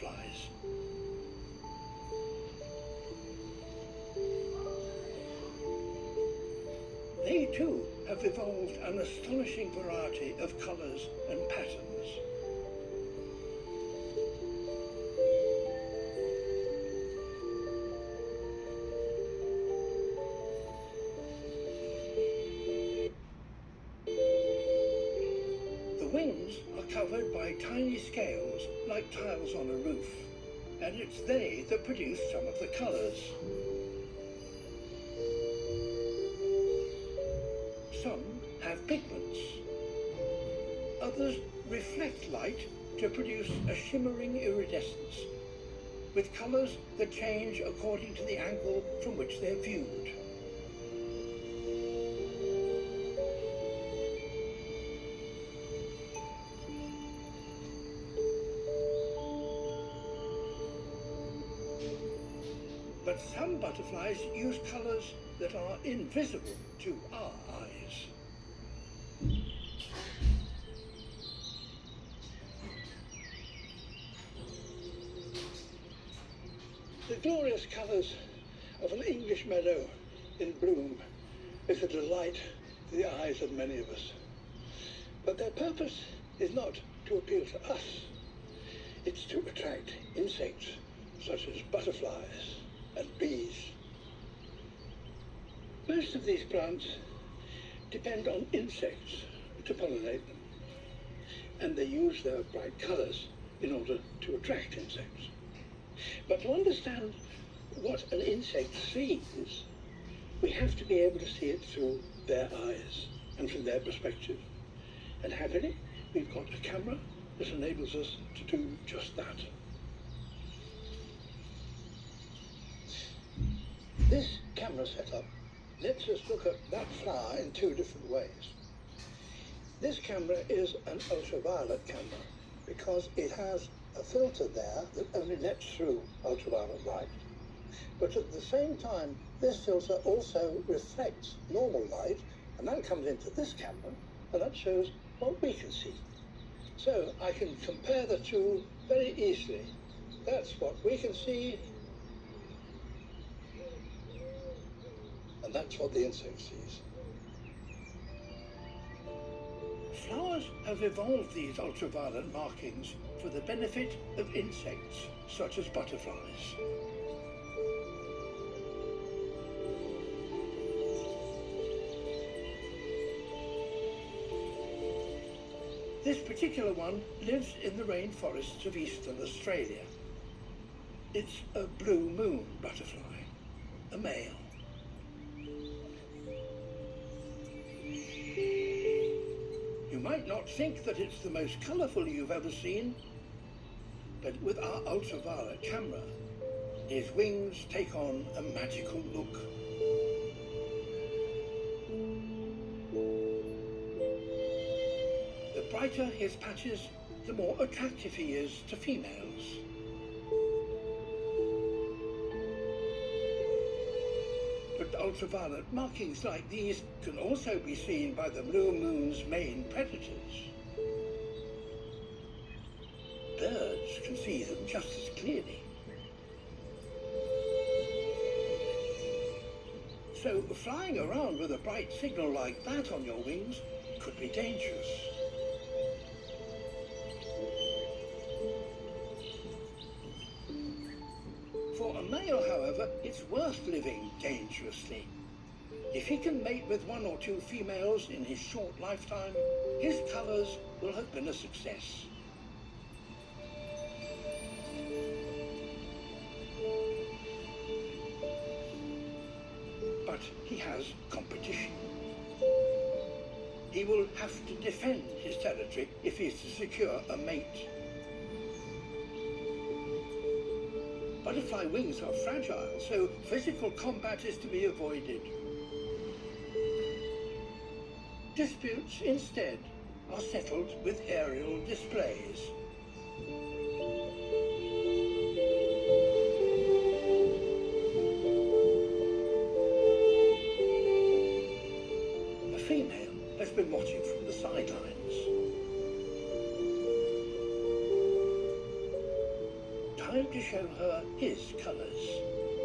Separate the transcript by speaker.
Speaker 1: butterflies. They too have evolved an astonishing variety of colours and patterns. The wings are covered by tiny scales like tiles on a roof, and it's they that produce some of the colours. Some have pigments. Others reflect light to produce a shimmering iridescence, with colours that change according to the angle from which they're viewed. But some butterflies use colours that are invisible to our eyes. The glorious colours of an English meadow in bloom is a delight to the eyes of many of us. But their purpose is not to appeal to us. It's to attract insects such as butterflies and bees. Most of these plants depend on insects to pollinate them, and they use their bright colours in order to attract insects. But to understand what an insect sees, we have to be able to see it through their eyes and from their perspective. And happily, we've got a camera that enables us to do just that. This camera setup lets us look at that flower in two different ways. This camera is an ultraviolet camera because it has a filter there that only lets through ultraviolet light. But at the same time, this filter also reflects normal light, and that comes into this camera, and that shows what we can see. So I can compare the two very easily. That's what we can see, and that's what the insect sees. Flowers have evolved these ultraviolet markings for the benefit of insects, such as butterflies. This particular one lives in the rainforests of eastern Australia. It's a blue moon butterfly, a male. You might not think that it's the most colourful you've ever seen, but with our ultraviolet camera, his wings take on a magical look. The brighter his patches, the more attractive he is to females. But ultraviolet markings like these can also be seen by the blue moon's main predators. Birds can see them just as clearly. So flying around with a bright signal like that on your wings could be dangerous. For a male, however, it's worth living dangerously. If he can mate with one or two females in his short lifetime, his colours will have been a success. But he has competition. He will have to defend his territory if he is to secure a mate. Butterfly wings are fragile, so physical combat is to be avoided. Disputes, instead, are settled with aerial displays. A female has been watching from the sidelines. going to show her his colours.